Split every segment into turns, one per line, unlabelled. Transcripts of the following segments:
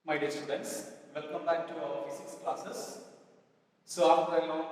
My dear students, welcome back to our physics classes. So after a long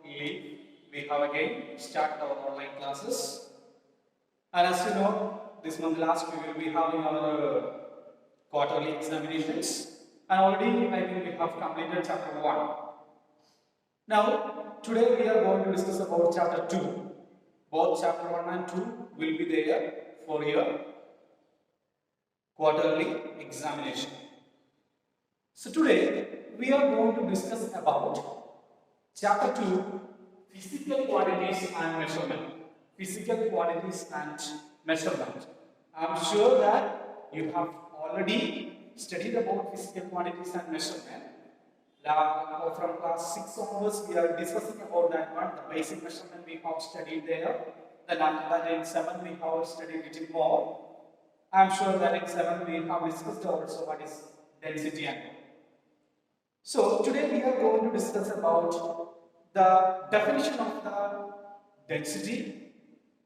leave, we have again started our online classes. And as you know, this month last we will be having our quarterly examinations. And already I think we have completed chapter 1. Now, today we are going to discuss about chapter 2. Both chapter 1 and 2 will be there for your quarterly examination. So today we are going to discuss about chapter 2, physical quantities and measurement. Physical quantities and measurement. I am sure that you have already studied about physical quantities and measurement. From class 6 onwards we are discussing about that one. The basic measurement we have studied there. Then after that in 7 we have studied a little more. I am sure that in 7 we have discussed also what is density and all. So today we are going to discuss about the definition of the density.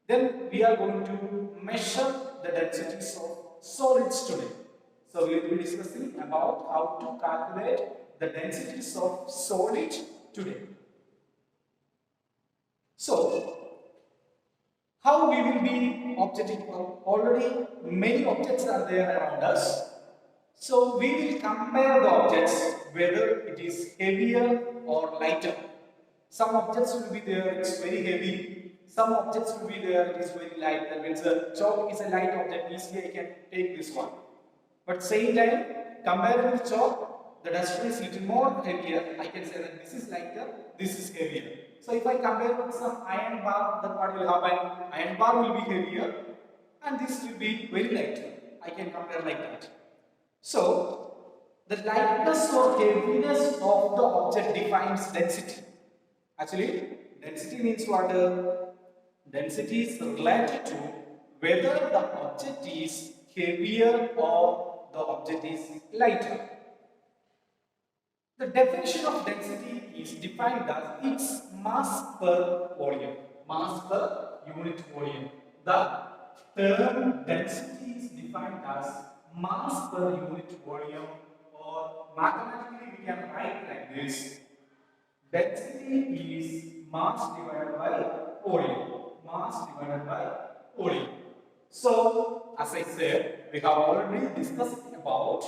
Then we are going to measure the densities of solids today. So we will be discussing about how to calculate the densities of solid today. So how we will be objecting? Already many objects are there around us. So we will compare the objects whether it is heavier or lighter. Some objects will be there, it is very heavy. Some objects will be there, it is very light. That means a chalk is a light object, easily I can take this one. But same time, compared with chalk, the duster is little more heavier. I can say that this is lighter, this is heavier. So if I compare with some iron bar, then what will happen? Iron bar will be heavier and this will be very light. I can compare like that. So, the lightness or heaviness of the object defines density. Actually, density means what? Density is related to whether the object is heavier or the object is lighter. The definition of density is defined as its mass per volume. Mass per unit volume. The term density is defined as mass per unit volume, or mathematically we can write like this: density is mass divided by volume. Mass divided by volume. So, as I said, we have already discussed about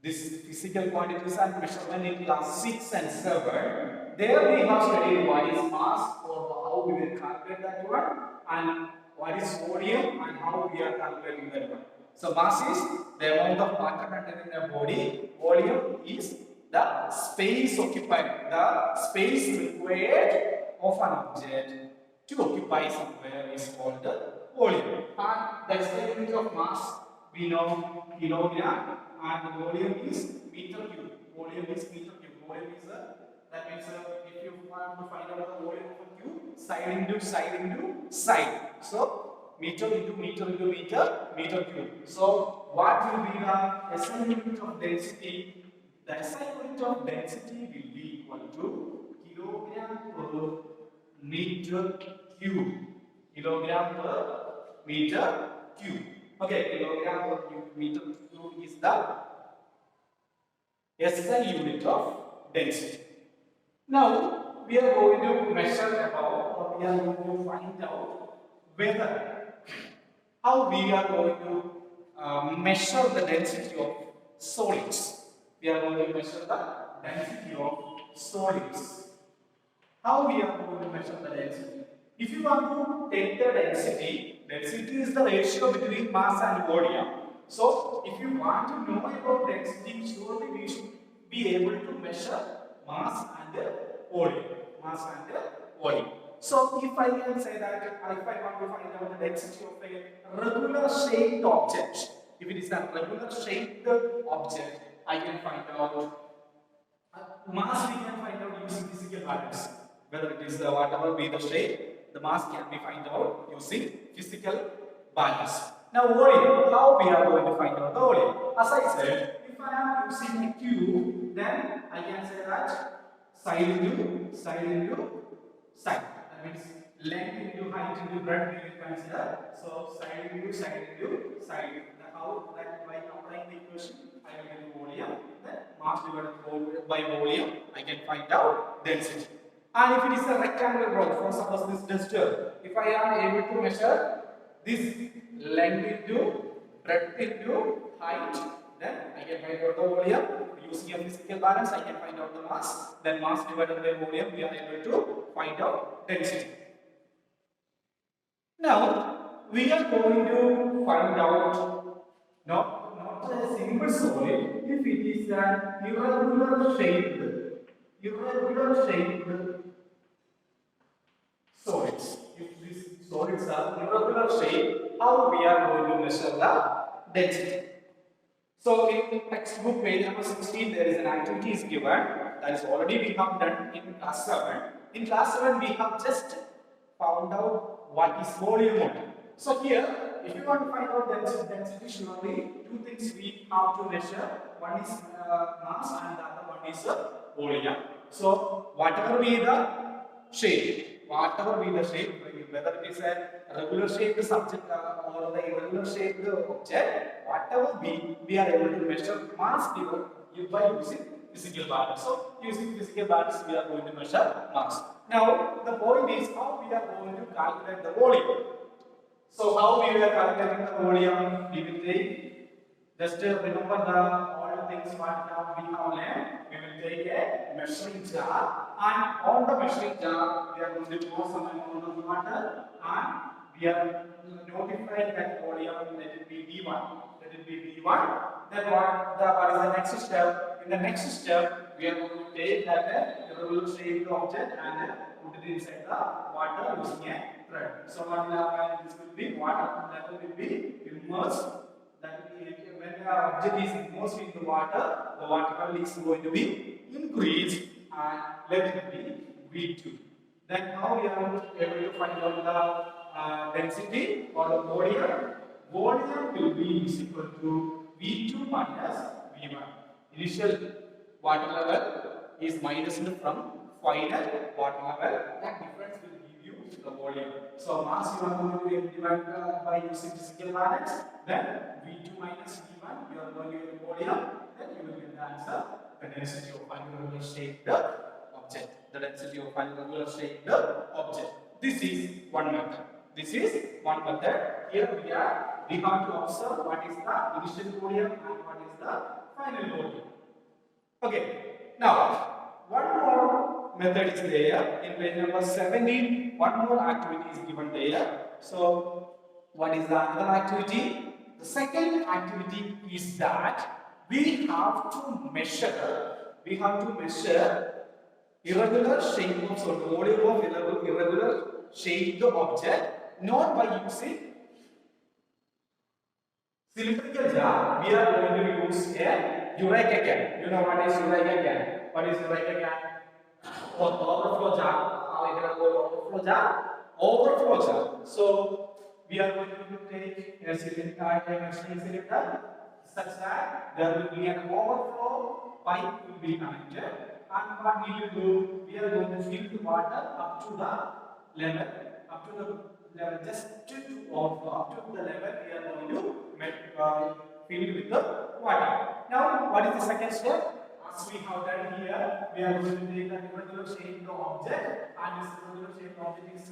this physical quantities and measurement in class 6 and 7. There we have studied what is mass, or how we will calculate that one, and what is volume and how we are calculating that one. So mass is the amount of matter contained in a body. Volume is the space occupied, the space required of an object to occupy somewhere is called the volume. And the SI unit of mass we know kilogram, and the volume is meter cube. Volume is meter cube. Volume is that means if you want to find out the volume of a cube, side into side into side. So meter into meter into meter, meter cube. So what will be the SI unit of density? The SI unit of density will be equal to kilogram per meter cube. Kilogram per meter cube. Okay, kilogram per meter cube is the SI unit of density. Now we are going to measure about, or we are going to find out whether how we are going to measure the density of solids. We are going to measure the density of solids. How we are going to measure the density? If you want to take the density, density is the ratio between mass and volume. So, if you want to know about density, surely we should be able to measure mass and volume. Mass and volume. So, if I can say that, if I want to find out the density of a regular shaped object, if it is a regular shaped object, I can find out mass. We can find out using physical values. Whether it is whatever be the shape, the mass can be find out using physical values. Now volume, how we are going to find out the volume? As I said, if I am using a cube, then I can say that side into side into side. That means length into height into breadth we will consider. So side into side. How that by applying the equation I will get volume. Then mass divided by volume I can find out density. And if it is a rectangular block, for suppose this duster, if I am able to measure this length into breadth into height, then I can find out the volume. Using a physical balance, I can find out the mass. Then mass divided by volume, we are able to find out density. Now, we are going to find out not a simple solid, if it is an irregular shaped solids. If these solids are irregular shape, how we are going to measure the density? So in textbook page number 16, there is an activity is given that is already we have done in class 7. In class 7, we have just found out what is volume only. So here, if you want to find out density, surely two things we have to measure. One is mass and the other one is volume. So whatever be the shape, whether it is a regular shaped subject or the irregular shaped object, whatever be, we are able to measure mass given by using physical balance. So using physical balance, we are going to measure mass. Now the point is how we are going to calculate the volume. So how we are calculating the volume? We will take, just remember all the things what we have learned. We will take a measuring jar, and on the measuring jar we are going to pour some amount of water, and we are notifying that volume. Let it be V1. Then what is the next step? In the next step, we are going to take that irregular shaped object and put it inside the water using a thread. So what will happen? This will be water level will be immersed. That will be, when the object is immersed in the water level is going to be increased and let it be V2. Then how we are able to find out the density or the volume? Volume will be equal to V2 minus V1. Initial water level is minus from final water level. That difference will give you the volume. So mass you are going to divide by using physical balance. Then V2 minus V1 you are going to get volume. Then you will get the answer. The density of irregular shaped object. The density of irregular shaped object. This is one method. Here we have to observe what is the initial volume and what is the final volume. Okay. Now, one more method is there in page number 17. One more activity is given there. So, what is the other activity? The second activity is that we have to measure irregular shape of the volume of irregular shaped object, not by using cylindrical jar. We are going to use a Eureka can. You know what is Eureka can? What is Eureka can? Overflow jar. So we are going to take a cylinder such that there will be an overflow pipe will be connected, and what we will do, we are going to fill the water up to the level, just to overflow up to the level we are going to fill with the water. Now, what is the second step? As we have done here, we are going to take an irregular shaped object, and this irregular shaped object is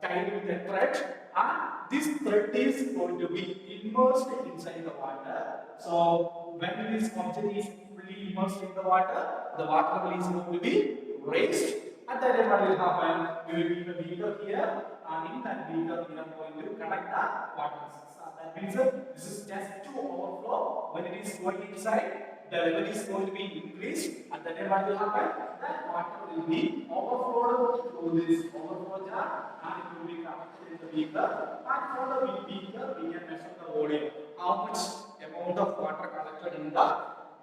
tied with a thread, and this thread is going to be immersed inside the water. So, when this object is fully immersed in the water level is going to be raised. At that time, what will happen? We will keep a beaker here, and in that beaker, we are going to connect the water. That means this is just to overflow. When it is going inside, the level is going to be increased. At that time, what will happen? That water will be overflowed through this overflow jar, and it will be connected in the beaker. And from the beaker, we can measure the volume. How much amount of water collected in the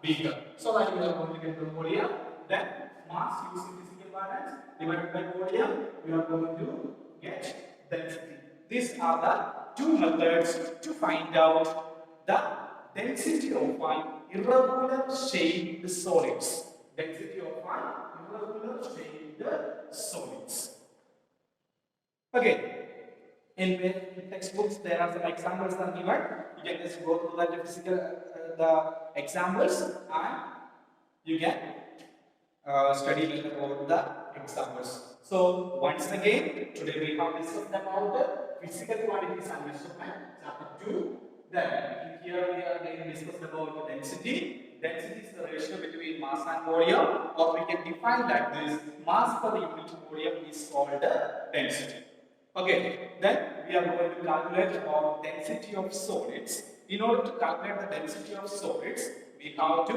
beaker. So that we are going to get the volume. Then mass using physical balance divided by volume, we are going to get density. These are the two methods to find out the density of an irregular shaped solids. Okay. In textbooks, there are some examples are given. You can just go through the physical the examples and you can study a little about the examples. So once again, today we have discussed about the physical quantities and measurement, chapter 2. Then here we are going to discuss about the density. Density is the ratio between mass and volume, or we can define that this mass per unit volume is called density. Okay, then we are going to calculate the density of solids. In order to calculate the density of solids, we have to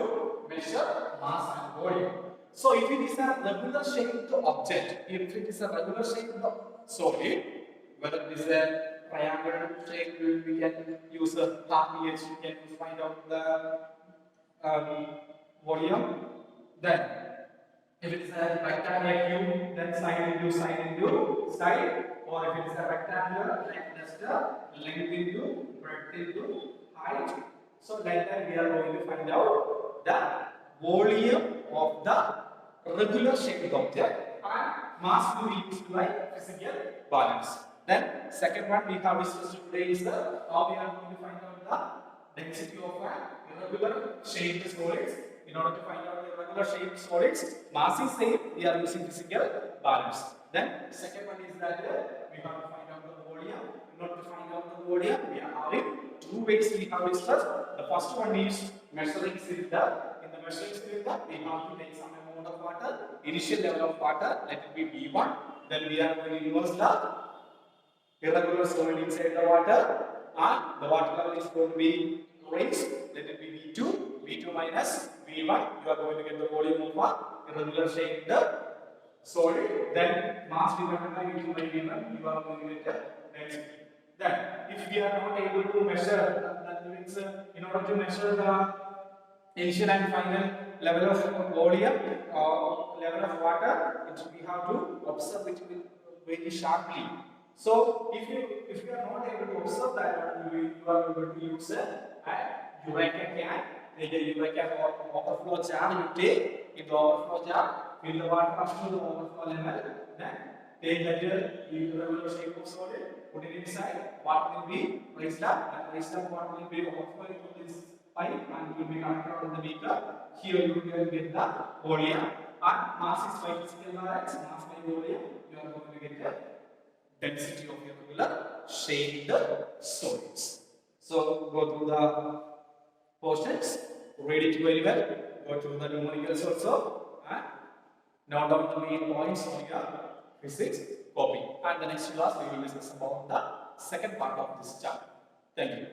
measure mass and volume. So if it is a regular shaped object, if it is a regular shaped solid, whether it is a triangle shape, we can use a half pH, we can find out the volume. Then if it is a rectangular cube, then side into side, or if it is a rectangular, like just the length into breadth into height. So like that we are going to find out the volume of the regular shaped object and mass will be used by physical balance. Then second one we have discussed today is how we are going to find out the density of an irregular shaped solids. In order to find out the irregular shaped solids, mass is same, we are using physical balance. Then second one is that we have to find out the volume. In order to find out the volume, we are having two ways we have discussed. The first one is measuring cylinder. In the measuring cylinder, we have to take some amount of water, initial level of water, let it be V1. Then we are going to immerse the irregular solid inside the water, and the water level is going to be raised, let it be V2, V2 minus V1, you are going to get the volume of a irregular shaped solid. Then mass divided by V2 by V1, you are going to get density. Then if we are not able to measure, that means in order to measure the initial and final level of volume or level of water, we have to observe it very sharply. So if you are not able to observe that, you are able to use a Eureka can. Take a Eureka overflow jar. You take in the overflow jar, fill the water up to the overflow level. Then take the irregular shape of solid, put it inside. Water will be raised up. And raised up water will be overflowing to this pipe and will be connected on the beaker. Here you will get the volume. And mass is by physical balance. Mass by volume. You are going to get the density of irregular shaped solids. So go through the portions, read it very well, go through the numericals also, and note down the main points on your physics copy. And the next class we will discuss about the second part of this chapter. Thank you.